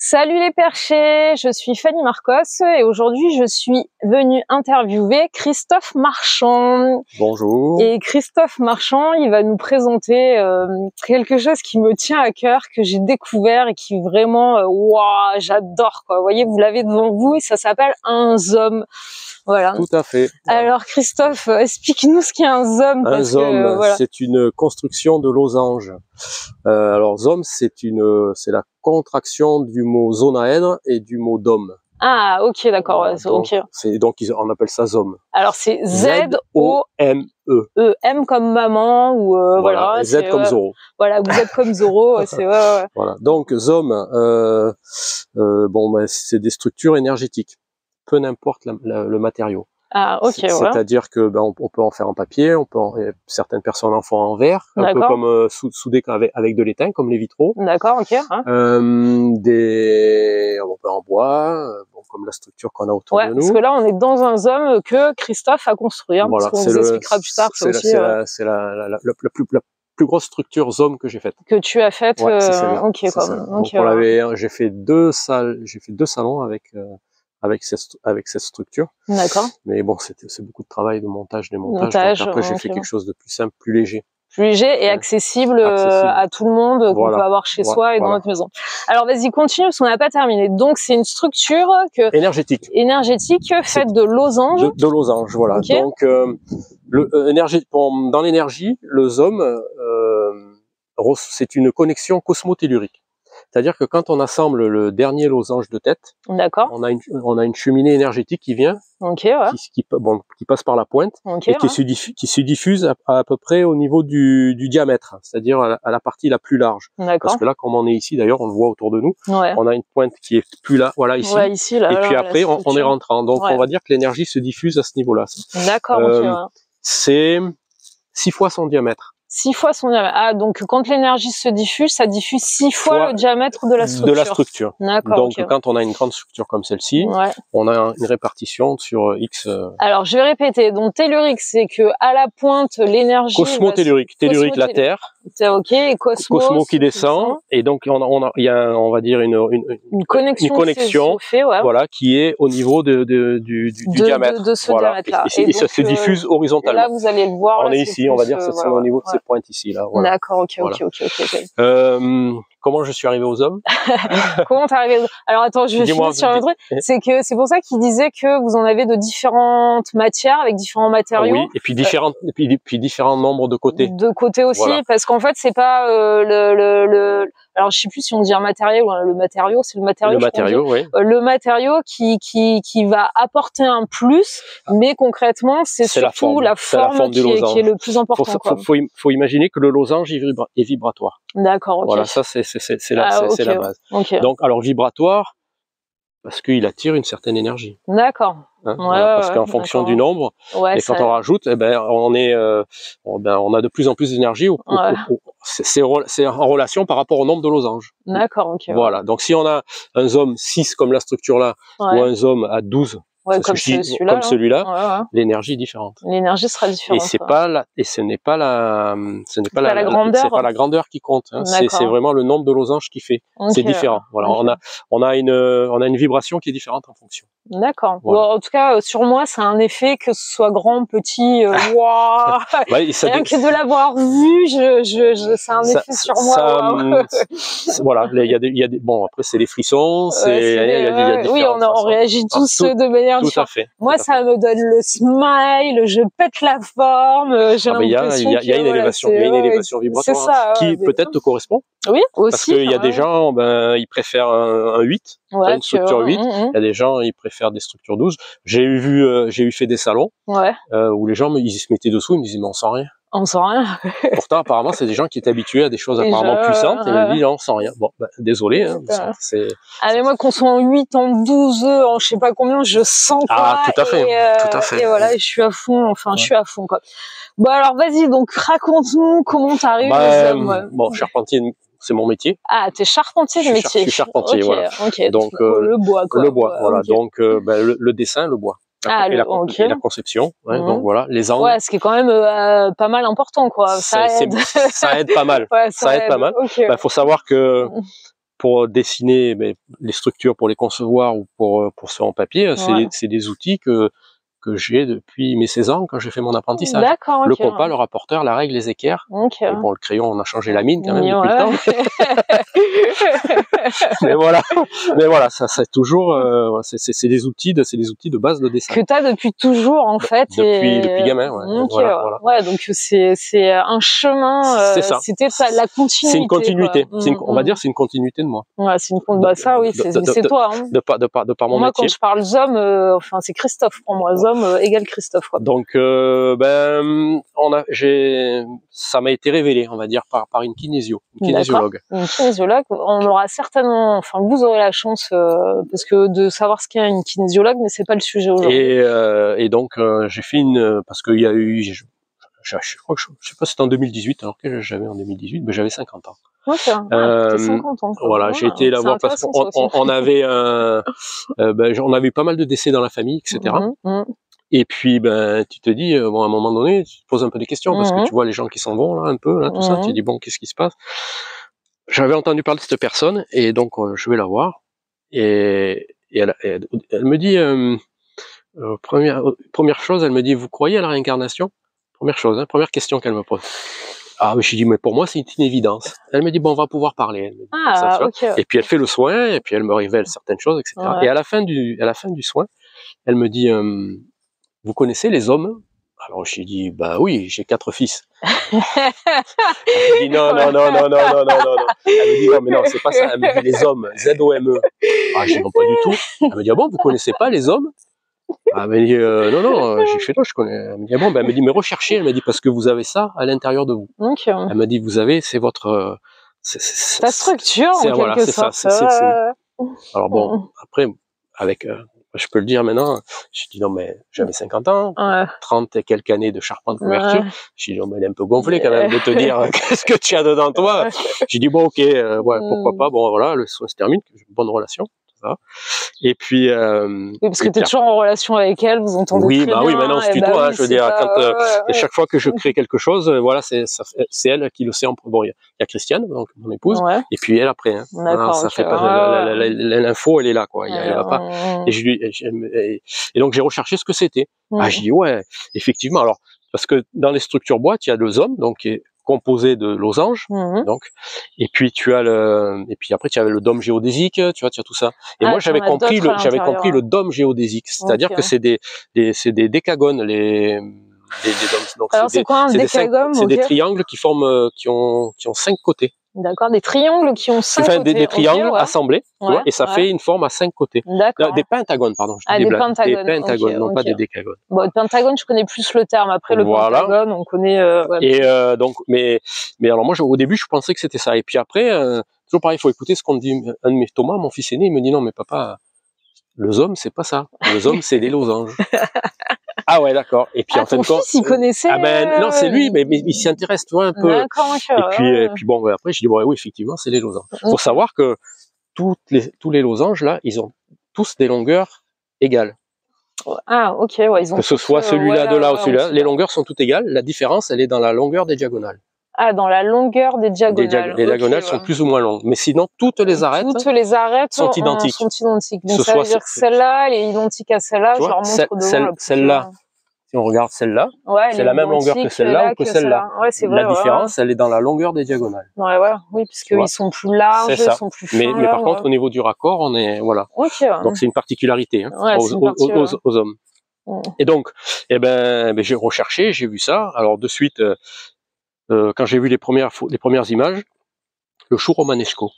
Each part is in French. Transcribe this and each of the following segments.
Salut les perchés, je suis Fanny Marcos et aujourd'hui je suis venue interviewer Christophe Marchand. Bonjour. Et Christophe Marchand, il va nous présenter quelque chose qui me tient à cœur, que j'ai découvert et qui vraiment, waouh, j'adore quoi. Vous voyez, vous l'avez devant vous et ça s'appelle un ZOM. Voilà. Tout à fait. Alors Christophe, explique-nous ce qu'est un ZOM. Un ZOM, voilà. c'est une construction de losange. Alors ZOM, c'est la contraction du mot zonaèdre et du mot dôme. Ah, ok, d'accord. Voilà, Ouais, donc on appelle ça ZOM. Alors c'est Z-O-M-E. M comme maman ou voilà. Et Z comme Zorro. Voilà, vous êtes comme Zorro. C'est ouais. Voilà. Donc ZOM, c'est des structures énergétiques, peu n'importe le matériau. Ah, ok, C'est-à-dire que on peut en faire en papier, certaines personnes en font en verre, un peu comme soudé avec de l'étain, comme les vitraux. D'accord, ok. Hein. On peut en bois, comme la structure qu'on a autour de nous. Parce que là, on est dans un ZOM que Christophe a construit. Hein, voilà, parce qu'on vous expliquera plus tard. C'est la plus grosse structure ZOM que j'ai faite. Que tu as faite. Ouais, c'est celle-là. Ok, Donc j'ai fait deux salons avec cette structure. D'accord. Mais bon, c'est beaucoup de travail de montage, démontage. Donc après, j'ai fait quelque chose de plus simple, plus léger. Plus léger et accessible à tout le monde, qu'on peut avoir chez soi et dans notre maison. Alors vas-y, continue parce qu'on n'a pas terminé. Donc c'est une structure énergétique faite de losanges. De losanges, voilà. Okay. Donc dans l'énergie, le ZOM, c'est une connexion cosmotellurique. C'est-à-dire que quand on assemble le dernier losange de tête, on a une cheminée énergétique qui vient, qui passe par la pointe et qui se diffuse à peu près au niveau du diamètre, c'est-à-dire à la partie la plus large. Parce que là, comme on est ici, d'ailleurs, on le voit autour de nous, on a une pointe qui est plus là, voilà ici. Ouais, ici là, et puis après, on est rentrant. Donc on va dire que l'énergie se diffuse à ce niveau-là. D'accord. C'est 6 fois son diamètre. 6 fois son diamètre. Ah, donc quand l'énergie se diffuse, ça diffuse 6 fois le diamètre de la structure. De la structure. D'accord. Donc quand on a une grande structure comme celle-ci, on a une répartition sur X. Alors je vais répéter. Donc tellurique, c'est que à la pointe l'énergie. Cosmotellurique. Tellurique la Terre. C'est ok. Et Cosmo qui descend. Et donc il y a on va dire une connexion. Voilà, qui est au niveau du diamètre. De ce diamètre-là. Et ça se diffuse horizontalement. Là vous allez le voir. On est ici, on va dire, c'est au niveau de ces pointes ici là. Voilà. D'accord, ok. Comment je suis arrivé aux hommes? Comment t'es arrivé? Alors attends, je vais finir sur un truc. C'est pour ça qu'il disait que vous en avez de différentes matières avec différents matériaux. Oui, et puis différents nombres de côtés. De côtés aussi, parce qu'en fait c'est pas alors je sais plus si on dit un matériau ou le matériau, c'est le matériau. Le matériau, oui. Le matériau qui va apporter un plus, mais concrètement c'est surtout la forme qui est le plus important. Faut imaginer que le losange est vibratoire. D'accord, ok. Voilà, ça c'est la base. Okay. Donc alors vibratoire parce qu'il attire une certaine énergie. D'accord. Parce qu'en fonction du nombre, et quand on rajoute, on a de plus en plus d'énergie. C'est en relation par rapport au nombre de losanges. D'accord, ok. Voilà. Donc si on a un ZOM 6 comme la structure là, ou un ZOM à 12. Comme celui-là, l'énergie est différente. L'énergie sera différente. Et ce n'est pas la grandeur. C'est pas la grandeur qui compte. Hein. C'est vraiment le nombre de losanges qui fait. C'est différent. Voilà, on a une vibration qui est différente en fonction. D'accord. Voilà. Bon, en tout cas, sur moi, ça a un effet que ce soit grand, petit, waouh. Rien que de l'avoir vu, ça a un effet sur moi. Voilà, il y a des bon après c'est les frissons, oui, on réagit tous de manière tout à fait. Moi, ça me donne le smile, je pète la forme, j'ai l'impression il y a une élévation vibratoire qui peut-être te correspond. Oui, aussi. Parce qu'il y a des gens, ils préfèrent un 8, une structure 8. Il y a des gens, ils préfèrent des structures 12. J'ai eu fait des salons où les gens, ils se mettaient dessous, ils me disaient, mais on sent rien. On sent rien. Pourtant, apparemment, c'est des gens qui étaient habitués à des choses apparemment puissantes et ils me disent, on sent rien. Bon, désolé. Hein, mais moi, qu'on soit en 8, en 12, en je sais pas combien, je sens quoi. Ah, tout à fait. Tout à fait. Et voilà, je suis à fond. Je suis à fond, quoi. Bon, alors, vas-y, donc, raconte-nous comment t'arrives aux hommes. Bon, charpentier, c'est mon métier. Ah, t'es charpentier de métier. Je suis charpentier, voilà. Donc, le bois, quoi. Le bois, voilà. Donc, le dessin, le bois. Et la conception, donc voilà, les angles. Ouais, ce qui est quand même pas mal important, quoi. Ça aide. Ça aide pas mal. Ça aide pas mal. Faut savoir que pour dessiner les structures, pour les concevoir ou pour ce en papier, c'est des outils que j'ai depuis mes 16 ans quand j'ai fait mon apprentissage. D'accord, le compas, le rapporteur, la règle, les équerres. Okay. Et bon, le crayon, on a changé la mine quand même depuis le temps. mais voilà, ça c'est toujours, c'est des outils de base de dessin. Que t'as depuis toujours en fait. Depuis gamin, ouais. Okay, voilà. Ouais, donc c'est un chemin. C'est ça. C'était la continuité. C'est une continuité. On va dire c'est une continuité de moi. Ouais, c'est une ça oui, c'est toi. Hein. De par mon moi, métier. Quand je parle Zom, enfin c'est Christophe pour moi. Zom égale Christophe. Quoi. Donc ça m'a été révélé, on va dire, par une kinésiologue. Une kinésiologue, on aura certainement, enfin vous aurez la chance parce que de savoir ce qu'est une kinésiologue, mais c'est pas le sujet aujourd'hui. Et donc j'ai fait parce qu'il y a eu, je crois que je sais pas si c'était en 2018, alors que j'avais en 2018, mais j'avais 50 ans. Okay. 50 ans. Quoi. Voilà, j'ai été la voir parce qu'on avait on avait eu pas mal de décès dans la famille, etc. Et puis, tu te dis, bon, à un moment donné, tu te poses un peu des questions, parce que tu vois les gens qui s'en vont, là, un peu, là, tout ça, tu te dis, bon, qu'est-ce qui se passe? J'avais entendu parler de cette personne, et donc, je vais la voir, et elle me dit, première chose, elle me dit, vous croyez à la réincarnation? Première chose, hein, première question qu'elle me pose. Ah, mais je dis, mais pour moi, c'est une évidence. Elle me dit, bon, on va pouvoir parler. Elle me dit, ça, okay. Et puis, elle fait le soin, et puis elle me révèle certaines choses, etc. Ouais. Et à la fin du soin, elle me dit, vous connaissez les hommes? Alors j'ai dit, bah oui, j'ai 4 fils. Elle me dit, non. Elle me dit, non, mais non, c'est pas ça. Elle me dit, les hommes, Z-O-M-E. Ah, je dis, non, pas du tout. Elle me dit, ah bon, vous connaissez pas les hommes? Elle me dit, non, j'ai fait, non, je connais. Elle me dit, ah bon, elle me dit, mais recherchez. Elle me dit, parce que vous avez ça à l'intérieur de vous. Okay. Elle me dit, vous avez, c'est votre... ta structure, en quelque sorte. Alors bon, après, avec... je peux le dire maintenant, j'ai dit non mais j'avais 50 ans, 30 et quelques années de charpente couverture, j'ai dit non mais elle est un peu gonflée quand même de te dire qu'est-ce que tu as dedans toi. J'ai dit bon ok, pourquoi pas, bon voilà, le soin se termine, j'ai une bonne relation. Ça. Et puis oui, parce que tu es toujours en relation avec elle, vous entendez très bien. Oui, maintenant c'est tutoie, je veux dire, quand chaque fois que je crée quelque chose, voilà, c'est elle qui le sait en premier. Bon, il y a Christiane, donc mon épouse, et puis elle après. Hein. Voilà, ça fait pas l'info, elle est là, quoi. Elle va pas. Et donc j'ai recherché ce que c'était. Ah, j'ai dit ouais, effectivement. Alors parce que dans les structures boîtes, il y a 2 hommes, donc qui est composé de losanges, donc, et puis et puis après tu avais le dôme géodésique, tu vois, tu as tout ça. Et moi j'avais compris le dôme géodésique, c'est-à-dire que c'est des décagones, les dômes. Donc alors c'est quoi un décagone? C'est des triangles qui forment, qui ont 5 côtés. D'accord, des triangles qui ont 5 côtés. Des triangles assemblés, tu vois, et ça fait une forme à 5 côtés. D'accord. Des pentagones, pardon. Des pentagones, non pas des décagones. Bon, pentagone, je connais plus le terme. Après le pentagone, on connaît. Et donc, mais alors moi, au début, je pensais que c'était ça. Et puis après, toujours pareil, il faut écouter ce qu'on dit. Un de mes Thomas, mon fils aîné, il me dit non, mais papa, le zoom, c'est pas ça. Le zoom, c'est des losanges. Ah ouais, d'accord. Et puis en fin de compte, il connaissait. Ah ben non, c'est lui, mais il s'y intéresse, tu vois, un peu. D'accord. Et puis bon, après, je dis bon, oui, effectivement, c'est les losanges. Faut savoir que tous les losanges là, ils ont tous des longueurs égales. Ah, ok, ouais, ils ont. Que ce soit celui-là de là ou celui-là, les longueurs sont toutes égales. La différence, elle est dans la longueur des diagonales. Ah, dans la longueur des diagonales. Les diagonales sont plus ou moins longues, mais sinon toutes les arêtes sont identiques. Donc ça veut dire que celle-là, elle est identique à celle-là. Je leur montre celle-là. Si on regarde celle-là, c'est la même longueur que celle-là ou que celle-là. Ouais, c'est vrai. La différence, elle est dans la longueur des diagonales. Oui, puisqu'ils sont plus larges, ils sont plus fins. Mais par contre, au niveau du raccord, on est voilà. Donc c'est une particularité aux hommes. Et donc, j'ai recherché, j'ai vu ça. Alors de suite, quand j'ai vu les premières images, le chou romanesco.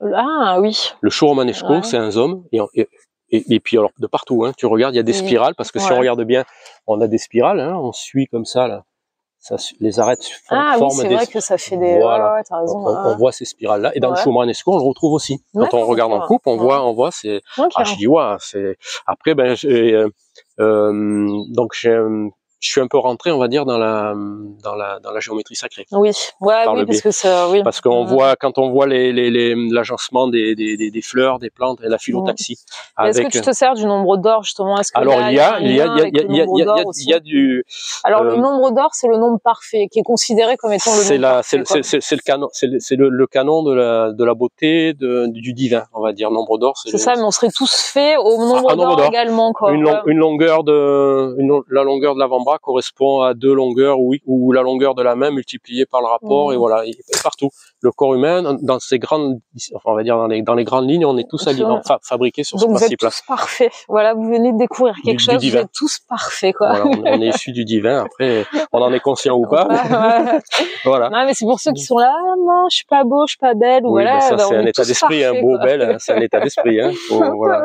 Ah oui. Le chou romanesco, c'est un homme et puis alors de partout, hein, tu regardes, il y a des spirales parce que si on regarde bien, on a des spirales, hein, on suit comme ça là, les arêtes forment c'est vrai que ça fait des. Voilà. T'as raison. On voit ces spirales là et dans le chou romanesco, on le retrouve aussi. Quand on regarde en coupe, on voit je dis c'est après donc je suis un peu rentré, on va dire, dans la géométrie sacrée. Oui, ouais, oui, parce que ça, oui. Parce qu'on voit, quand on voit l'agencement des fleurs, des plantes et la phyllotaxie. Est-ce que tu te sers du nombre d'or, justement? Alors, il y a du... Alors, le nombre d'or, c'est le nombre parfait, qui est considéré comme étant le nombre parfait. C'est le canon, c'est le canon de la beauté, du divin, on va dire. Nombre d'or, c'est ça, mais on serait tous faits au nombre d'or également, quoi. La longueur de l'avant-bras correspond à 2 longueurs, ou la longueur de la main multipliée par le rapport, et voilà, et partout. Le corps humain, dans ces grandes, enfin, on va dire dans les grandes lignes, on est tous fabriqués sur ce principe-là. Donc vous êtes tous parfaits. Voilà, vous venez de découvrir quelque chose, vous êtes tous parfaits, quoi. Voilà, on est issus du divin. Après, on en est conscient ou pas. Voilà. Non, mais c'est pour ceux qui sont là, ah, non, je suis pas beau, je suis pas belle, ou voilà. Ça, c'est un état d'esprit, hein, beau, belle, c'est un état d'esprit, hein. Voilà.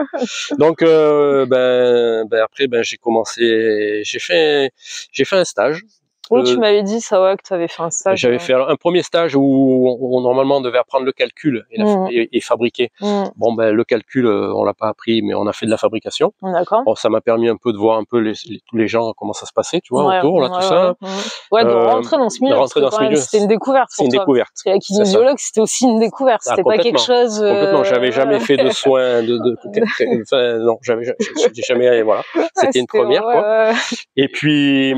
Donc, après, j'ai commencé, j'ai fait un stage. Oui, tu m'avais dit ça, ouais, que tu avais fait un stage. J'avais fait un premier stage où normalement on devait apprendre le calcul et fabriquer. Bon, le calcul, on l'a pas appris, mais on a fait de la fabrication. D'accord. Bon, ça m'a permis un peu de voir un peu tous les gens, comment ça se passait, tu vois, autour, là, tout ça. Ouais, de rentrer dans ce milieu. C'était une découverte. C'est une découverte. Parce que la kinésiologue, c'était aussi une découverte. C'était pas quelque chose. Complètement. J'avais jamais fait de soins enfin, non, j'ai jamais, voilà. C'était une première, quoi. Et puis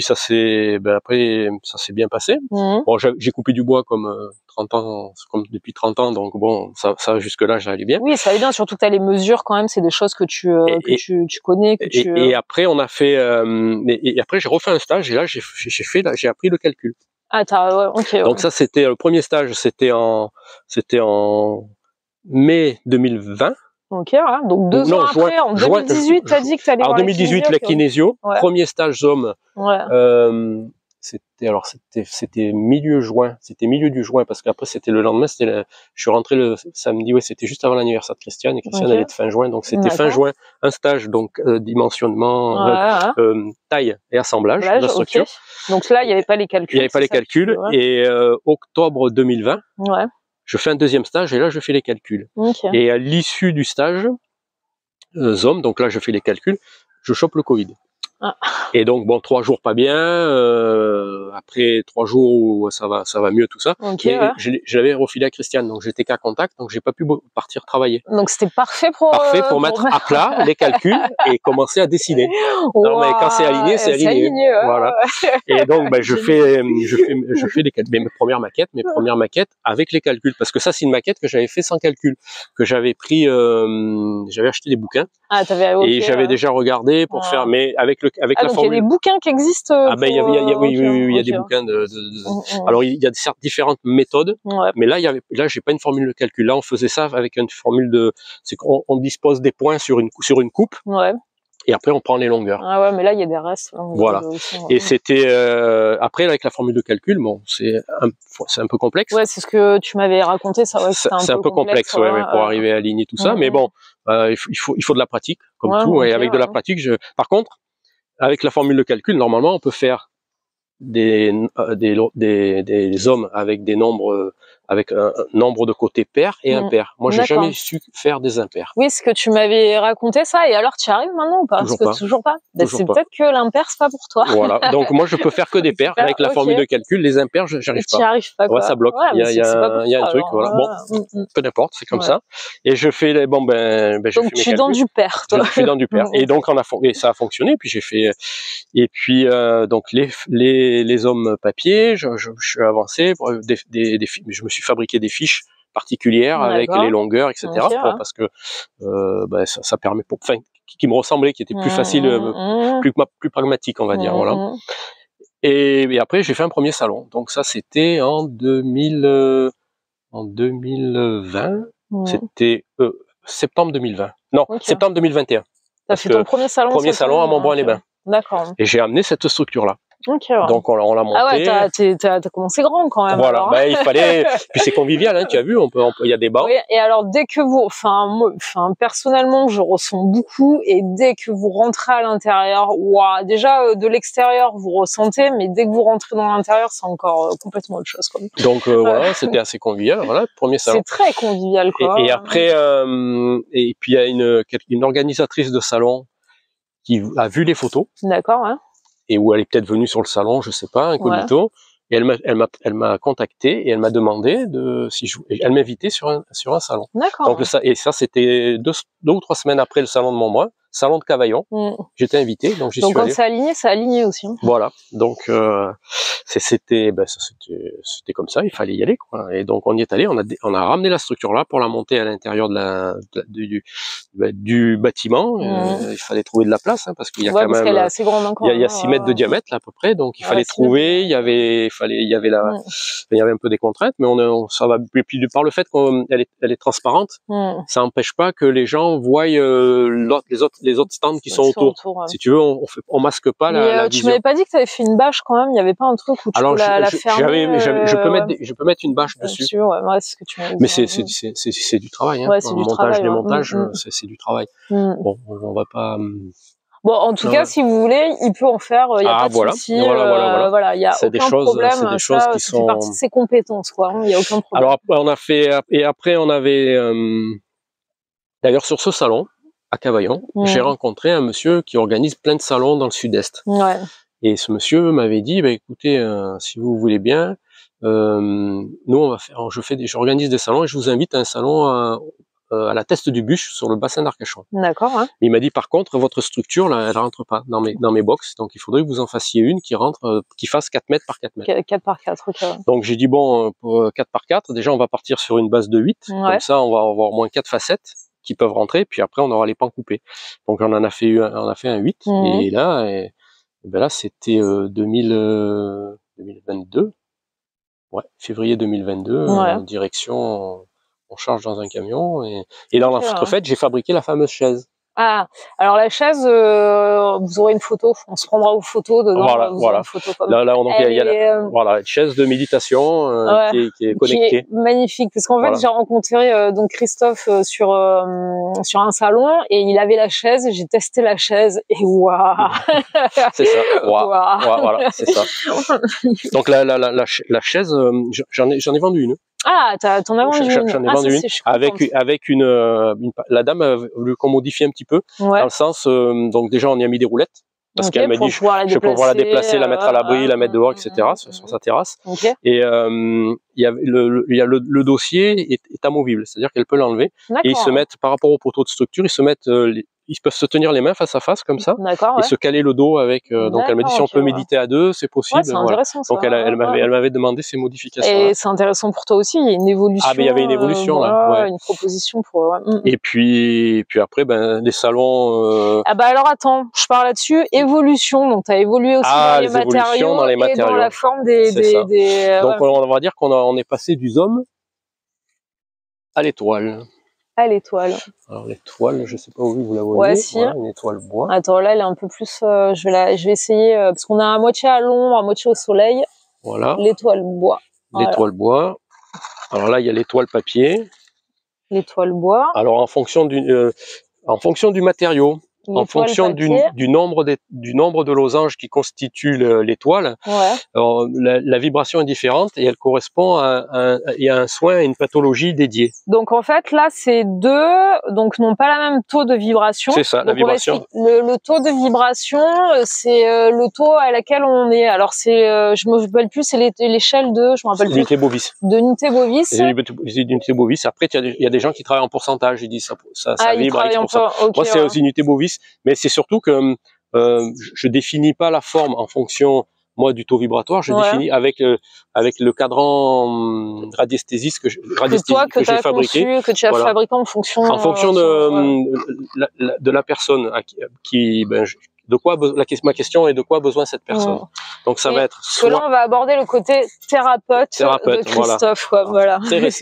ça s'est, après, ça s'est bien passé. Bon, j'ai coupé du bois comme 30 ans, comme depuis 30 ans, donc bon, ça jusque-là, j'allais bien. Oui, ça allait bien, surtout que t'as les mesures quand même, c'est des choses que tu connais, et après, on a fait, et après, j'ai refait un stage, et là, j'ai appris le calcul. Ah, ouais, ok. Donc ça, c'était le premier stage, c'était en mai 2020. Ok, voilà. Donc 2 ans après, en 2018, t'as dit que t'allais voir la kinésio. En 2018, la kinésio, premier stage homme. Ouais. C'était milieu juin, du juin, parce qu'après c'était le lendemain, je suis rentré le samedi, ouais, c'était juste avant l'anniversaire de Christiane, et Christiane elle est de fin juin, donc c'était fin juin, un stage, donc dimensionnement, taille et assemblage de la structure. Donc là, il n'y avait pas les calculs. Il n'y avait pas les calculs, et octobre 2020, je fais un deuxième stage, et là je fais les calculs. Et à l'issue du stage, ZOM, donc là je fais les calculs, je chope le Covid. Et donc bon, 3 jours pas bien, après 3 jours où ça va mieux tout ça. J'avais refilé à Christiane, donc j'étais qu'à contact, donc j'ai pas pu partir travailler. Donc c'était parfait pour mettre à plat les calculs et commencer à dessiner. Non, mais quand c'est aligné, c'est aligné. Voilà. Et donc je fais les calculs, mes premières maquettes avec les calculs, parce que ça c'est une maquette que j'avais fait sans calcul, que j'avais pris, j'avais acheté des bouquins. Et j'avais déjà regardé pour faire, mais avec la formule. Il y a des bouquins qui existent. Oui, il y a des bouquins alors il y a différentes méthodes, mais là j'ai pas une formule de calcul. Là on faisait ça avec une formule c'est qu'on dispose des points sur une coupe. Et après on prend les longueurs. Ah ouais, mais là il y a des restes. Voilà. Et c'était après avec la formule de calcul, bon, c'est un peu complexe. Ouais, c'est ce que tu m'avais raconté, ça. Ouais, c'est un peu complexe, pour arriver à aligner tout ça. Mais bon, il faut de la pratique, comme tout. Et avec de la pratique, par contre, avec la formule de calcul, normalement, on peut faire des hommes avec des nombres, avec un nombre de côtés pair et impair. Moi, j'ai jamais su faire des impairs. Oui, ce que tu m'avais raconté ça, et alors tu y arrives maintenant ou pas? Toujours pas. C'est peut-être que l'impair, c'est pas pour toi. Voilà. Donc moi, je peux faire que des pairs. Avec la formule de calcul, les impairs, j'arrive pas. Tu n'y arrives pas, quoi. Ouais, ça bloque. Il y a un truc, voilà. Bon, peu n'importe, c'est comme ça. Et je fais je donc fais mes calculs. Tu es dans du pair, toi. Je suis dans du pair. Et donc ça a fonctionné. Puis j'ai fait, et puis donc les hommes papier, je suis avancé. Je me suis fabriqué des fiches particulières avec les longueurs, etc. Parce que ça permet qui me ressemblait, qui était plus facile, plus pragmatique, on va dire. Voilà. Et après j'ai fait un premier salon. Donc ça c'était en 2020. C'était septembre 2020. Non, septembre 2021. T'as fait ton premier salon. Premier salon à Montbron-les-Bains. D'accord. Et j'ai amené cette structure-là. Donc on l'a monté. Ah ouais, t'as commencé grand quand même. Voilà, il fallait. Puis c'est convivial, hein, tu as vu, il y a des bancs. Oui, et alors dès que vous, personnellement, je ressens beaucoup, et dès que vous rentrez à l'intérieur, déjà de l'extérieur vous ressentez, mais dès que vous rentrez dans l'intérieur, c'est encore complètement autre chose, quoi. Donc voilà, c'était assez convivial, voilà, premier salon. C'est très convivial, quoi. Et après, et puis il y a une organisatrice de salon qui a vu les photos. D'accord, hein. et où elle est peut-être venue sur le salon, je sais pas, incognito. Ouais. Et elle m'a contacté et elle m'a demandé elle m'invitait sur un salon. D'accord. Donc et ça c'était deux ou 3 semaines après le salon de Montmorin, salon de Cavaillon. J'étais invité, donc j'y suis allé. Donc quand c'est aligné aussi. Hein. Voilà. Donc c'était comme ça, il fallait y aller quoi. Et donc on y est allé, on a ramené la structure là pour la monter à l'intérieur du bâtiment. Il fallait trouver de la place hein, parce qu'il y a quand même qu'elle est assez grande encore. Il y a 6 mètres de diamètre là, à peu près, donc il fallait trouver, il y avait un peu des contraintes, mais ça va. Et puis par le fait qu'elle est transparente, ça n'empêche pas que les gens voient les autres stands qui sont autour. Si tu veux, on masque pas la vision. Tu m'avais pas dit que tu avais fait une bâche quand même, il y avait pas un truc où tu peux la fermer. Je peux mettre une bâche dessus. Sûr, ouais, c'est ce que tu m'avais dit. Mais c'est du travail, hein. C'est du travail, démontage, c'est du travail. Bon, on va pas. Bon, en tout cas, si vous voulez, il peut en faire. Il y a pas de souci. Voilà, il y a aucun problème. C'est des choses qui sont. Ça fait partie de ses compétences, quoi. Il y a aucun problème. Alors après, on avait d'ailleurs sur ce salon à Cavaillon, j'ai rencontré un monsieur qui organise plein de salons dans le sud-est. Ouais. Et ce monsieur m'avait dit, écoutez, si vous voulez bien, nous j'organise des salons et je vous invite à un salon à la Teste du Bûche sur le bassin d'Arcachon. D'accord. Hein. Il m'a dit par contre votre structure là, elle rentre pas dans mes box, donc il faudrait que vous en fassiez une qui rentre, qui fasse 4 mètres par 4 mètres. 4 par 4, ok. Donc j'ai dit bon, pour 4 par 4, déjà on va partir sur une base de 8, comme ça on va avoir au moins 4 facettes qui peuvent rentrer, puis après on aura les pans coupés. Donc on a fait un 8, et là c'était 2022, février 2022, direction. On charge dans un camion et dans l'entrefaite, j'ai fabriqué la fameuse chaise. Ah, alors la chaise, vous aurez une photo, on se prendra aux photos dedans. Voilà. Une photo comme là, donc il y a une chaise de méditation qui est connectée. Qui est magnifique, parce qu'en fait, j'ai rencontré donc Christophe sur un salon et il avait la chaise, j'ai testé la chaise et waouh. C'est ça. Voilà, c'est ça. Donc la chaise, j'en ai vendu une. Ah, t'en as vendu une. J'en ai vendu une avec la dame a voulu qu'on modifie un petit peu dans le sens donc déjà on y a mis des roulettes parce qu'elle m'a dit je peux pouvoir la déplacer, la mettre à l'abri, la mettre dehors, etc. sur sa terrasse. Et il y a le dossier est amovible, c'est-à-dire qu'elle peut l'enlever et ils se mettent par rapport aux poteaux de structure, ils peuvent se tenir les mains face à face comme ça et se caler le dos avec. Donc elle m'a dit si on peut méditer à deux, c'est possible. C'est intéressant, ça. Donc elle m'avait demandé ces modifications. Et c'est intéressant pour toi aussi. Il y a une évolution. Ah mais il y avait une évolution là. Une proposition pour. Et puis après les salons. Ah alors attends, je parle là-dessus. Évolution. Donc tu as évolué aussi dans les matériaux et dans la forme des. Donc on va dire qu'on est passé du zoom à l'étoile. À l'étoile. Alors l'étoile, je sais pas où vous la voyez. Ouais, si. Voilà, une étoile bois. Attends, là elle est un peu plus. Je vais essayer parce qu'on a à moitié à l'ombre, à moitié au soleil. Voilà. L'étoile bois. L'étoile bois. Alors là il y a l'étoile papier. L'étoile bois. Alors en fonction du matériau. En fonction du nombre de losanges qui constituent l'étoile, la vibration est différente et elle correspond à un soin, à une pathologie dédiée. Donc en fait là c'est donc n'ont pas la même taux de vibration. C'est ça, la vibration. Le taux de vibration, c'est le taux à laquelle on est. Alors je me rappelle plus, c'est l'échelle je me rappelle plus. Unité Bovis. De unité Bovis. Unité Bovis. Après il y a des gens qui travaillent en pourcentage, ils disent ça vibre. Okay, moi c'est aux unités Bovis. Mais c'est surtout que je définis pas la forme en fonction du taux vibratoire, je définis avec le cadran radiesthésiste que j'ai fabriqué, que tu as fabriqué en fonction de la personne ma question est de quoi a besoin cette personne. Donc ça va être soit là on va aborder le côté thérapeute de Christophe, voilà.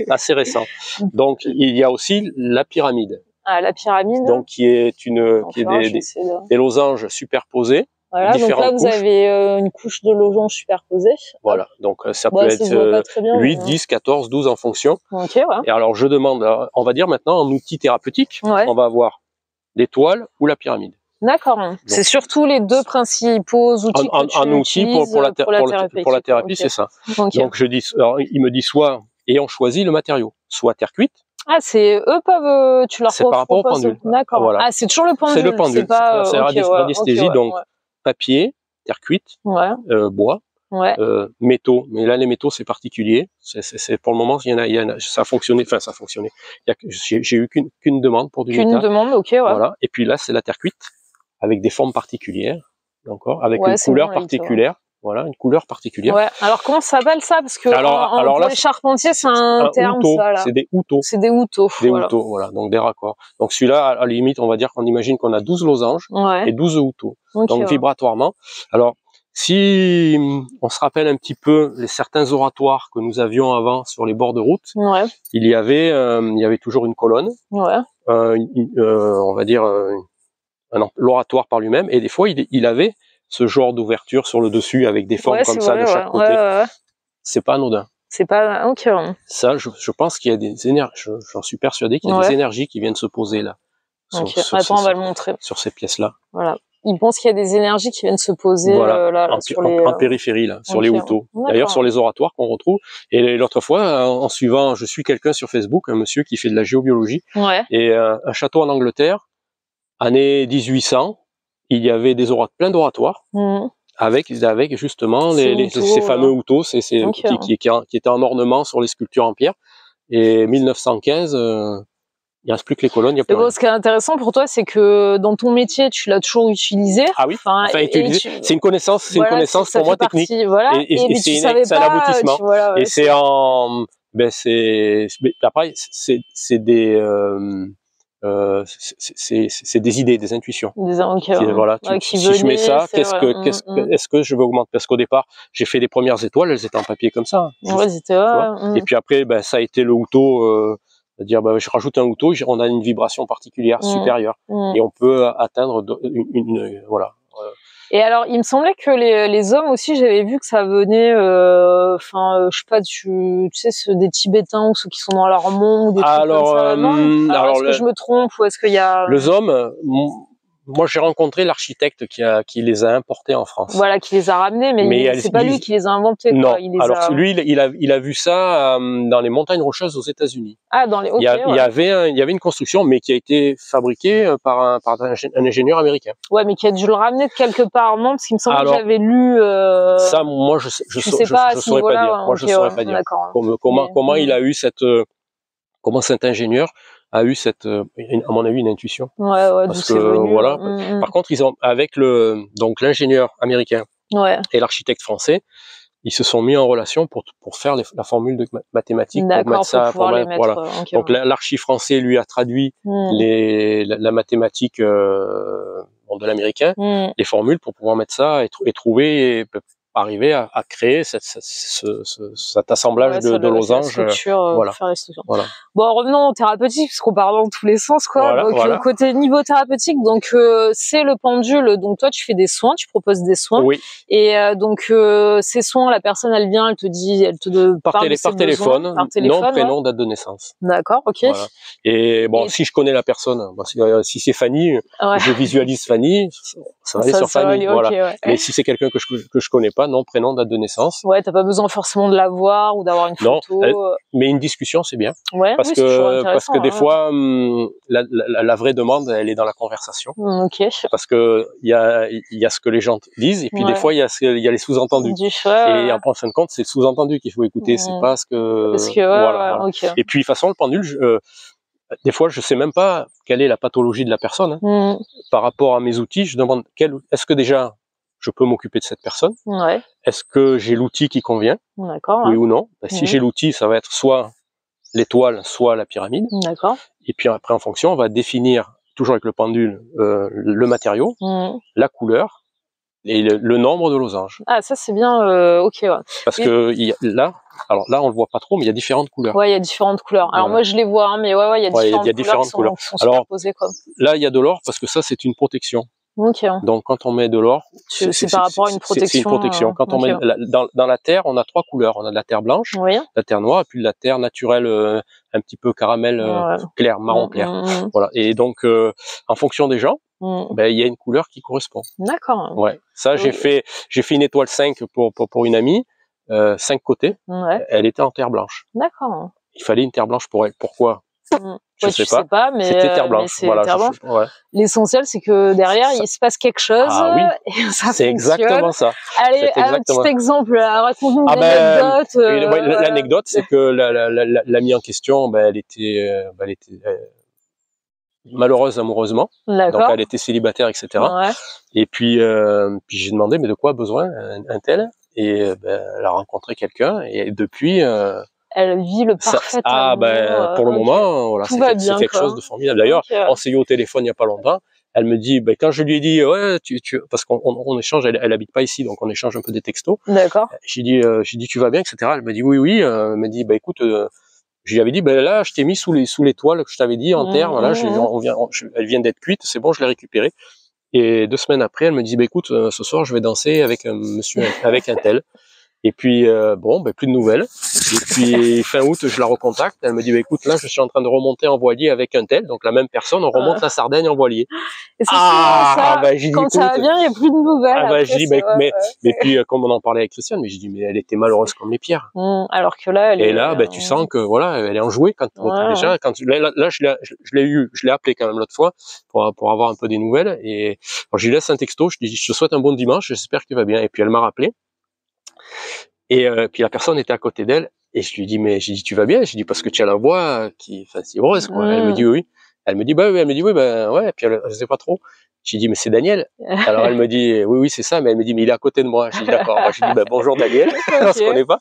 Assez récent. Donc il y a aussi la pyramide. Ah, la pyramide. Donc qui est des losanges superposés. Voilà, donc là vous avez une couche de losanges superposés. Voilà, donc ça peut être 8, 10, 14, 12 en fonction. Okay, Et alors je demande, on va dire maintenant en outil thérapeutique, on va avoir l'étoile ou la pyramide. D'accord. C'est surtout les deux principaux outils que tu utilises pour la thérapie, c'est ça. Okay. Donc il me dit soit, et on choisit le matériau, soit terre cuite. Ah, tu leur proposes. C'est par rapport au pendule. D'accord. Voilà. Ah, c'est toujours le pendule. C'est le pendule. C'est radiesthésie, donc papier, terre cuite, bois, métaux. Mais là, les métaux, c'est particulier. C'est pour le moment, ça a fonctionné. Enfin, ça a fonctionné. J'ai eu qu'une demande pour du métal. Qu'une demande, ok, ouais. Voilà. Et puis là, c'est la terre cuite avec des formes particulières, d'accord, avec une couleur particulière. Voilà, une couleur particulière. Ouais. Alors comment ça s'appelle ça? Parce que pour les charpentiers, c'est un terme, ça, là. C'est des houteaux. C'est des houteaux. Des houteaux, voilà. Donc des raccords. Donc celui-là, à la limite, on va dire qu'on imagine qu'on a 12 losanges et 12 houteaux. Okay, donc vibratoirement. Alors, si on se rappelle un petit peu certains oratoires que nous avions avant sur les bords de route, il y avait toujours une colonne, on va dire l'oratoire par lui-même, et des fois il avait ce genre d'ouverture sur le dessus avec des formes comme ça de chaque côté. C'est pas anodin. C'est pas ça, je pense qu'il y a des énergies, j'en suis persuadé qu'il y a des énergies qui viennent se poser là. Attends, on va le montrer. Sur ces pièces-là. Voilà. Il pense qu'il y a des énergies qui viennent se poser là, en périphérie, là, sur les houteaux. D'ailleurs, sur les oratoires qu'on retrouve. Et l'autre fois, en suivant, je suis quelqu'un sur Facebook, un monsieur qui fait de la géobiologie, et un château en Angleterre, année 1800, il y avait plein d'oratoires, avec justement ces fameux houteaux, qui étaient en ornement sur les sculptures en pierre. Et 1915, il ne reste plus que les colonnes. Ce qui est intéressant pour toi, c'est que dans ton métier, tu l'as toujours utilisé. Ah oui, c'est une connaissance, pour moi technique. Et c'est un aboutissement. Et c'est après, c'est des idées, des intuitions. Voilà, si je mets ça, est-ce que je vais augmenter? Parce qu'au départ, j'ai fait les premières étoiles, elles étaient en papier comme ça. Et puis après, ça a été le houteau. C'est-à-dire, je rajoute un houteau, on a une vibration particulière supérieure, et on peut atteindre voilà. Et alors, il me semblait que les hommes aussi, j'avais vu que ça venait, je sais pas, tu sais, des Tibétains ou ceux qui sont dans leur monde, ou des trucs comme ça. Alors, est-ce que je me trompe, ou est-ce qu'il y a... Les hommes, moi, j'ai rencontré l'architecte qui les a importés en France. Voilà, qui les a ramenés, mais c'est pas lui qui les a inventés. Non. Lui, il a vu ça dans les montagnes rocheuses aux États-Unis. Ah, dans les. Il y avait une construction, mais qui a été fabriquée par un ingénieur américain. Ouais, mais qui a dû le ramener de quelque part, non? Parce qu'il me semble que j'avais lu. Ça, moi, je saurais pas dire. Moi, je saurais pas dire. Comment il a eu comment cet ingénieur a eu à mon avis, une intuition. Parce que par contre, avec l'ingénieur américain et l'architecte français, ils se sont mis en relation pour faire la formule mathématique, pour mettre ça. Donc l'archi français lui a traduit la mathématique de l'américain, les formules pour pouvoir mettre ça et trouver. Arriver à créer cet assemblage de losanges. Voilà. Bon, revenons au thérapeutique, puisqu'on parle dans tous les sens, quoi. Côté niveau thérapeutique, donc c'est le pendule. Donc toi, tu fais des soins, tu proposes des soins. Oui. Et donc ces soins, la personne, elle vient, elle te dit, par téléphone, nom, prénom, date de naissance. D'accord, ok. Voilà. Et bon, si je connais la personne, si c'est Fanny, je visualise Fanny, ça va aller sur Fanny. Voilà. Mais si c'est quelqu'un que je connais pas, nom, prénom, date de naissance. Ouais, t'as pas besoin forcément de la voir ou d'avoir une photo. Mais une discussion, c'est bien. Parce que des fois, la vraie demande, elle est dans la conversation. Parce que il y a ce que les gens disent, et puis des fois, il y a les sous-entendus. Et en fin de compte, c'est le sous-entendu qu'il faut écouter, c'est pas ce que... Et puis, de toute façon, le pendule, des fois, je sais même pas quelle est la pathologie de la personne. Par rapport à mes outils, je demande est-ce que déjà je peux m'occuper de cette personne? Est-ce que j'ai l'outil qui convient? Oui ou non? Si j'ai l'outil, ça va être soit l'étoile, soit la pyramide. Et puis après, en fonction, on va définir, toujours avec le pendule, le matériau, la couleur et le nombre de losanges. Ah, ça c'est bien, Parce que là, on le voit pas trop, mais il y a différentes couleurs. Ouais, il y a différentes couleurs. Alors moi, je les vois, mais il y a différentes couleurs qui sont superposées, quoi. Là, il y a de l'or parce que ça, c'est une protection. Donc quand on met de l'or, c'est par rapport à une protection. C'est une protection. Quand on met dans la terre, on a trois couleurs. On a de la terre blanche, la terre noire, et puis de la terre naturelle, un petit peu caramel clair, marron clair. Voilà. Et donc en fonction des gens, il y a une couleur qui correspond. D'accord. Ouais. Ça, j'ai fait une étoile 5 pour une amie, 5 côtés. Elle était en terre blanche. D'accord. Il fallait une terre blanche pour elle. Pourquoi? Je sais pas, mais c'était terre blanche. Voilà, terre blanche. L'essentiel, c'est que derrière, il se passe quelque chose. Ah oui, et ça fonctionne. C'est exactement ça. Allez, un petit exemple, raconte-nous une anecdote. L'anecdote, c'est que l'amie en question, elle était malheureuse amoureusement. Donc elle était célibataire, etc. Ouais. Et puis j'ai demandé, mais de quoi a besoin un tel? Et elle a rencontré quelqu'un, et depuis... elle vit le parfait amour. Pour le moment, voilà, c'est quelque chose de formidable. D'ailleurs, on s'est eu au téléphone il n'y a pas longtemps. Elle me dit, quand je lui ai dit, ouais, parce qu'on échange, elle habite pas ici, donc on échange un peu des textos. D'accord. J'ai dit, tu vas bien, etc. Elle me dit, oui. Elle me dit, écoute, je lui avais dit, là, je t'ai mis sous les toiles que je t'avais dit en terre. Voilà, elle vient d'être cuite, c'est bon, je l'ai récupérée. Et 2 semaines après, elle me dit, écoute, ce soir, je vais danser avec un monsieur, avec un tel. Et puis, plus de nouvelles. Et puis, fin août, je la recontacte. Elle me dit, écoute, là, je suis en train de remonter en voilier avec un tel. Donc, la même personne, on remonte la Sardaigne en voilier. Et ça, quand ça va bien, il n'y a plus de nouvelles. Je dis, mais puis, comme on en parlait avec Christiane, mais je dis, mais elle était malheureuse comme les pierres. Alors que là, tu sens que, voilà, elle est enjouée quand, déjà, là, je l'ai appelé quand même l'autre fois pour avoir un peu des nouvelles. Et, je lui laisse un texto, je dis, je te souhaite un bon dimanche, j'espère que tu vas bien. Et puis, elle m'a rappelé. Et puis la personne était à côté d'elle, et je lui dis, mais j'ai dit, tu vas bien? J'ai dit, parce que tu as la voix c'est heureuse, quoi. Elle me dit oui. Elle me dit, oui, ouais, et puis elle sait pas trop. J'ai dit, mais c'est Daniel. Alors elle me dit, oui, c'est ça, mais elle me dit, mais il est à côté de moi. J'ai dit, d'accord. Moi, je dis, bonjour Daniel, on se connaît pas.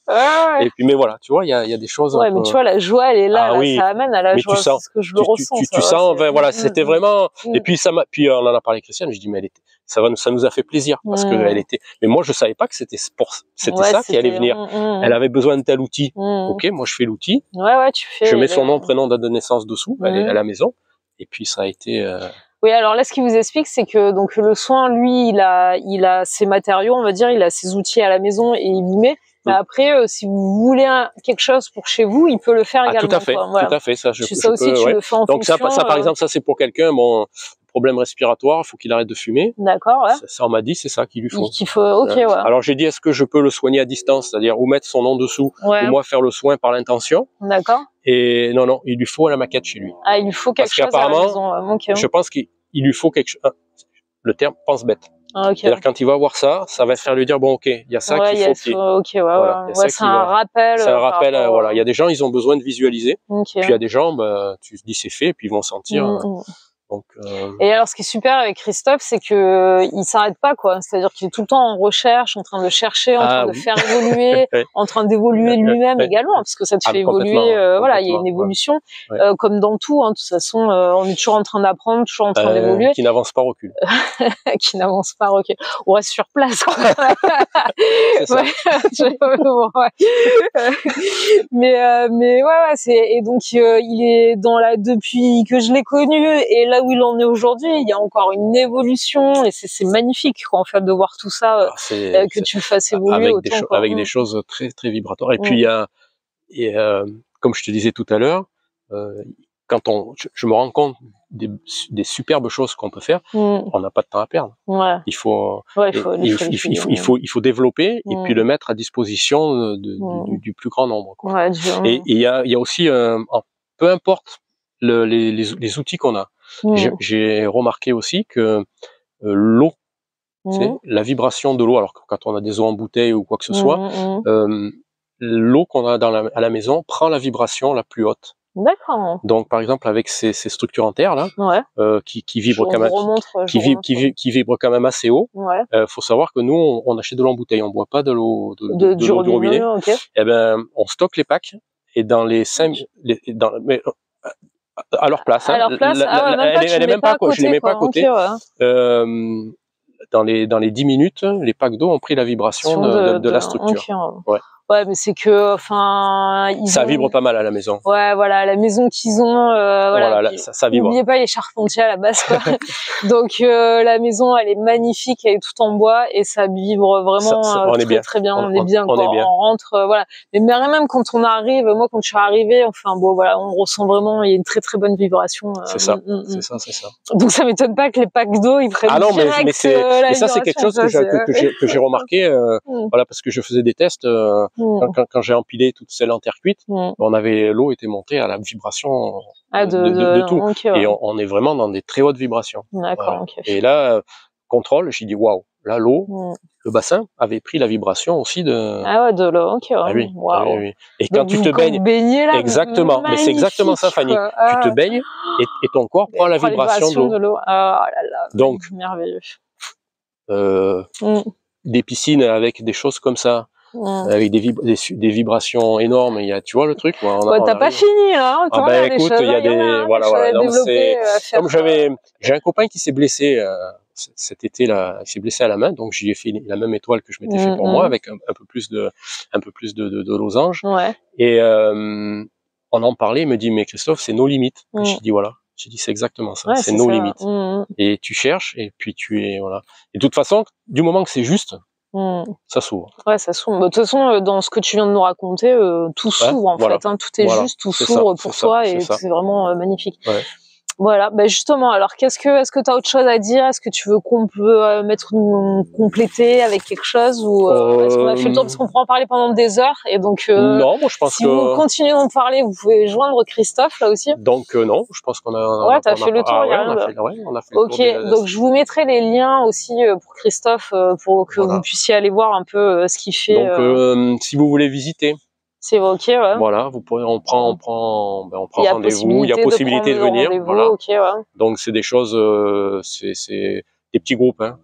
Et puis, mais voilà, tu vois, il y a des choses. Ouais, mais tu vois, la joie, elle est là, ça amène à la joie. C'est ce que je le ressens. Tu sens, voilà, c'était vraiment, et puis puis on en a parlé avec Christiane, je dis, mais ça nous a fait plaisir, parce que elle était, mais moi je savais pas que c'était ça qui allait venir. Elle avait besoin de tel outil. Ok, moi je fais l'outil. Ouais, tu fais. Je mets son nom, prénom, date de naissance dessous, elle est à la maison. Et puis ça a été. Oui, alors là, ce qu'il vous explique, c'est que donc le soin, lui, il a ses matériaux, on va dire, il a ses outils à la maison et il vous met. Mais après, si vous voulez quelque chose pour chez vous, il peut le faire également. Tout à fait, Voilà. tout à fait. Ça, tu le fais en donc fonction. Ça, par exemple, ça c'est pour quelqu'un, problème respiratoire, il faut qu'il arrête de fumer. D'accord, ouais. Ça on m'a dit, c'est ça qu'il lui faut. Ok, ouais. Alors j'ai dit, est-ce que je peux le soigner à distance, c'est-à-dire ou mettre son nom dessous, ou moi faire le soin par l'intention. D'accord. Et non, il lui faut la maquette chez lui. Ah, il lui faut quelque chose à la maison. Je pense qu'il lui faut quelque chose. Le terme pense bête. Okay. C'est-à-dire quand il va voir ça va faire lui dire, bon, ok, il y a ça qu'il faut. C'est un rappel. C'est un rappel, voilà. Il y a des gens, ils ont besoin de visualiser. Puis il y a des gens, tu te dis c'est fait, et puis ils vont sentir. Donc, Et alors, ce qui est super avec Christophe, c'est que il s'arrête pas, quoi. C'est-à-dire qu'il est tout le temps en recherche, en train de chercher, en train de faire évoluer, en train d'évoluer lui-même également, parce que ça te fait évoluer. Voilà, il y a une évolution, comme dans tout. De toute façon, on est toujours en train d'apprendre, toujours en train d'évoluer. Qui n'avance pas recule. Qui n'avance pas recule. On reste sur place, quoi. C'est ça. Mais et donc il est depuis que je l'ai connu et là où il en est aujourd'hui, il y a encore une évolution et c'est magnifique, quoi, en fait, de voir tout ça, que tu le fasses évoluer avec des choses très très vibratoires. Et puis comme je te disais tout à l'heure, quand je me rends compte des superbes choses qu'on peut faire, on n'a pas de temps à perdre. Il faut développer et puis le mettre à disposition du plus grand nombre, quoi. Et il y a aussi peu importe les outils qu'on a. J'ai remarqué aussi que l'eau, la vibration de l'eau, alors quand on a des eaux en bouteille ou quoi que ce soit, l'eau qu'on a à la maison prend la vibration la plus haute. D'accord. Donc par exemple avec ces structures en terre là, qui vibrent quand même, qui vibrent quand même assez haut. Faut savoir que nous on achète de l'eau en bouteille, on boit pas de l'eau du robinet. Et on stocke les packs et dans les 5 à leur place. À leur place, elle est même pas à côté. Je les mets pas à côté. Dans les 10 minutes, les packs d'eau ont pris la vibration de la structure. Ouais, mais c'est que, ça vibre pas mal à la maison. Ouais, voilà, la maison qu'ils ont, ça vibre. N'oubliez pas les charpentiers à la base, quoi. Donc, la maison, elle est magnifique, elle est toute en bois et ça vibre vraiment très bien. On est bien, quoi. On rentre, voilà. Mais même quand on arrive, moi, quand je suis arrivée, on ressent vraiment, il y a une très très bonne vibration. C'est ça. Donc, ça m'étonne pas que les packs d'eau, ils prennent direct mais ça, c'est quelque chose que j'ai remarqué, voilà, parce que je faisais des tests, Quand j'ai empilé toute celle en terre cuite, l'eau était montée à la vibration de tout. Okay, ouais. Et on est vraiment dans des très hautes vibrations. D'accord. Okay. Et là, contrôle, j'ai dit waouh, là l'eau, le bassin avait pris la vibration aussi de. Ah ouais, de l'eau. Ok. Ah oui, wow. ah oui. Et quand tu te baignes, là, exactement, mais c'est exactement ça, Fanny. Tu te baignes et ton corps prend la vibration de l'eau. Ah là là. Donc, merveilleux. Des piscines avec des choses comme ça. Avec des vibrations énormes, tu vois le truc. T'as pas fini là. Hein, écoute, il y a des voilà. Donc comme j'ai un copain qui s'est blessé cet été là, il s'est blessé à la main, donc j'y ai fait la même étoile que je m'étais fait pour moi avec un peu plus de losange. Ouais. Et on en parlait, il me dit mais Christophe, c'est nos limites. J'ai dit voilà. J'ai dit c'est exactement ça, c'est nos limites. Et tu cherches et puis voilà. Et de toute façon, du moment que c'est juste, ça s'ouvre. Ouais, ça s'ouvre. De toute façon, dans ce que tu viens de nous raconter, tout s'ouvre en fait. Hein, tout est juste, tout s'ouvre pour toi et c'est vraiment magnifique. Ouais. Voilà, justement, alors est-ce que tu as autre chose à dire? Est-ce que tu veux qu'on peut compléter avec quelque chose ou est-ce qu'on a fait le tour parce qu'on pourra en parler pendant des heures et donc non, moi je pense si vous continuez d'en parler, vous pouvez joindre Christophe là aussi. Donc non, je pense qu'on a ouais, t'as fait le tour. on a fait le tour. Donc je vous mettrai les liens aussi pour Christophe pour que vous puissiez aller voir un peu ce qu'il fait. Donc si vous voulez visiter. C'est ok, ouais. Voilà, on prend rendez-vous, il y a possibilité de venir. Voilà. Okay, ouais. Donc c'est des choses, c'est des petits groupes, hein.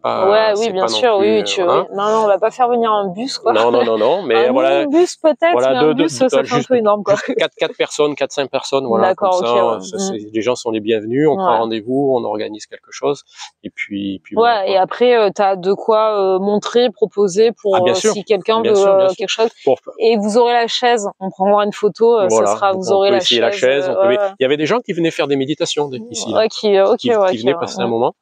Oui, bien sûr, oui. Non, on va pas faire venir un bus, quoi. Non, mais un bus peut-être, mais un bus, ça fait un peu énorme, quoi. 4 personnes, 4-5 personnes, voilà. D'accord, les gens sont les bienvenus, on prend rendez-vous, on organise quelque chose, et puis voilà, et après, t'as de quoi montrer, proposer pour si quelqu'un veut quelque chose. Et vous aurez la chaise, on prendra une photo, vous aurez la chaise. Il y avait des gens qui venaient faire des méditations ici. Qui venaient passer un moment.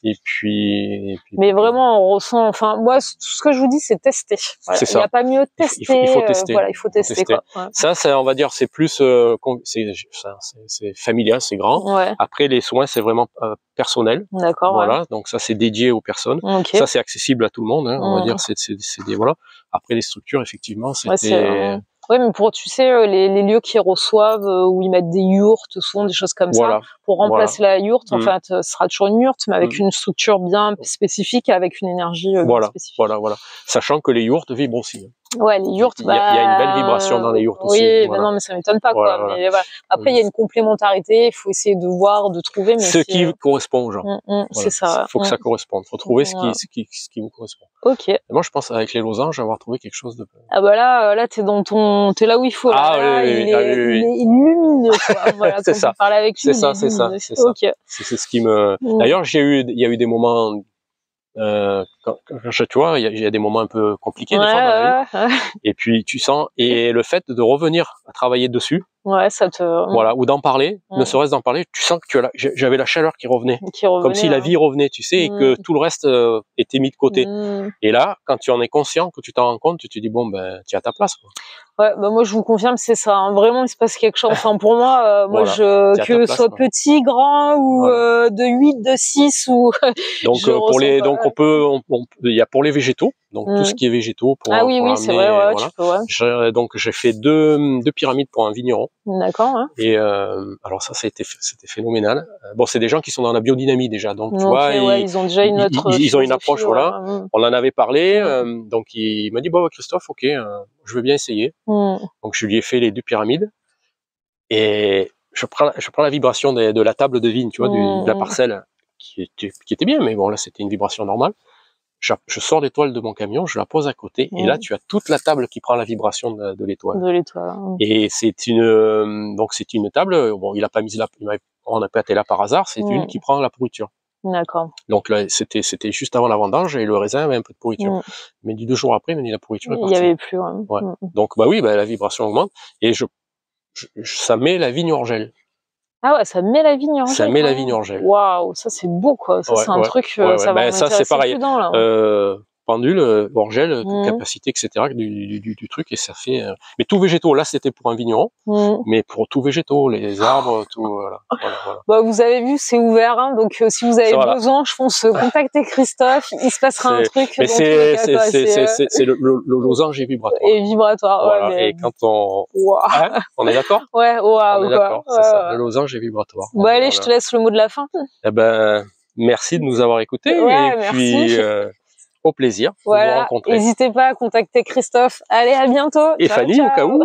Et puis mais vraiment on ressent, enfin moi tout ce que je vous dis c'est tester. Voilà. C'est ça. Il n'y a pas mieux de tester. Il faut tester. Voilà, il faut tester. Quoi. Ouais. Ça on va dire c'est plus c'est familial, c'est grand. Ouais. Après les soins c'est vraiment personnel. D'accord. Voilà, ouais. donc ça c'est dédié aux personnes. Okay. Ça c'est accessible à tout le monde. Hein. On va dire c'est des voilà. Après les structures effectivement c'était. Oui, mais tu sais, les lieux qui reçoivent, où ils mettent des yourtes, souvent des choses comme ça, pour remplacer la yourte, en fait, ce sera toujours une yourte, mais avec une structure bien spécifique, avec une énergie spécifique. Voilà. Sachant que les yourtes vibrent aussi. Ouais, les yourtes, il y a une belle vibration dans les yourtes aussi. Oui, voilà. Non, mais ça m'étonne pas, quoi. Mais voilà. Après, il y a une complémentarité, il faut essayer de voir, de trouver. Mais ce qui correspond aux gens. C'est ça. Il faut que ça corresponde. Il faut trouver ce qui vous correspond. Ok. Et moi, je pense avec les losanges, avoir trouvé quelque chose de. Ah là, t'es là où il faut. Là. Il est lumineux, quoi. Voilà, c'est ça. Parler avec lui. C'est ça. Ok. C'est ce qui me. D'ailleurs, il y a eu des moments. Quand tu vois, il y a des moments un peu compliqués des fois dans la vie. Et puis tu sens le fait de revenir à travailler dessus. Ouais, ça te. Voilà, ou d'en parler, ne serait-ce d'en parler, tu sens que j'avais la chaleur qui revenait, comme si la vie revenait, tu sais, et que tout le reste était mis de côté. Et là, quand tu en es conscient, que tu t'en rends compte, tu te dis bon tu es à ta place, quoi. Ouais, moi je vous confirme, c'est ça. Hein. Vraiment, il se passe quelque chose. Enfin, pour moi, que ce soit petit, grand ou de 8, de 6 ou. Donc on peut, il y a pour les végétaux, donc tout ce qui est végétaux pour. Ah oui, c'est vrai. Ouais, voilà. tu peux, donc j'ai fait deux pyramides pour un vigneron. D'accord. Hein. Et alors ça c'était phénoménal. Bon, c'est des gens qui sont dans la biodynamie déjà, donc tu vois, ils ont déjà une autre. Ils ont une approche, voilà. On en avait parlé, donc il m'a dit bon Christophe, ok, je veux bien essayer. Donc je lui ai fait les 2 pyramides et je prends la vibration de la table de vigne, tu vois, de la parcelle qui était bien, mais bon là c'était une vibration normale. Je sors l'étoile de mon camion, je la pose à côté, et là tu as toute la table qui prend la vibration de l'étoile. Et c'est une table. Bon, il a pas mis on n'a pas été là par hasard. C'est une qui prend la pourriture. D'accord. Donc là, c'était juste avant la vendange et le raisin avait un peu de pourriture. Mais 2 jours après, il m'a dit la pourriture est partie. Il y avait plus. Ouais. Donc la vibration augmente et ça met la vigne hors gel. Ah ouais, ça met la vigne en gel. Ça met la vigne en gel. Waouh, ça c'est beau, quoi. Ça c'est un truc. Ça va ça c'est pareil. Dedans, là. pendule, orgel, capacité, etc. du truc, et ça fait. Mais tout végétaux. Là, c'était pour un vigneron, mais pour tout végétaux, les arbres, tout. Voilà. Bah, vous avez vu, c'est ouvert, hein, donc si vous avez besoin, je pense contacter Christophe, il se passera un truc. Mais c'est le losange est vibratoire. Et vibratoire. Voilà. Ouais, mais... Et quand on. Hein, on est d'accord? Ouais. On est d'accord. C'est ça. Le losange est vibratoire. Bon, allez, je te laisse le mot de la fin. Eh ben, merci de nous avoir écoutés, et puis au plaisir de vous rencontrer. N'hésitez pas à contacter Christophe. Allez, à bientôt. Et ciao, Fanny, ciao. au cas où.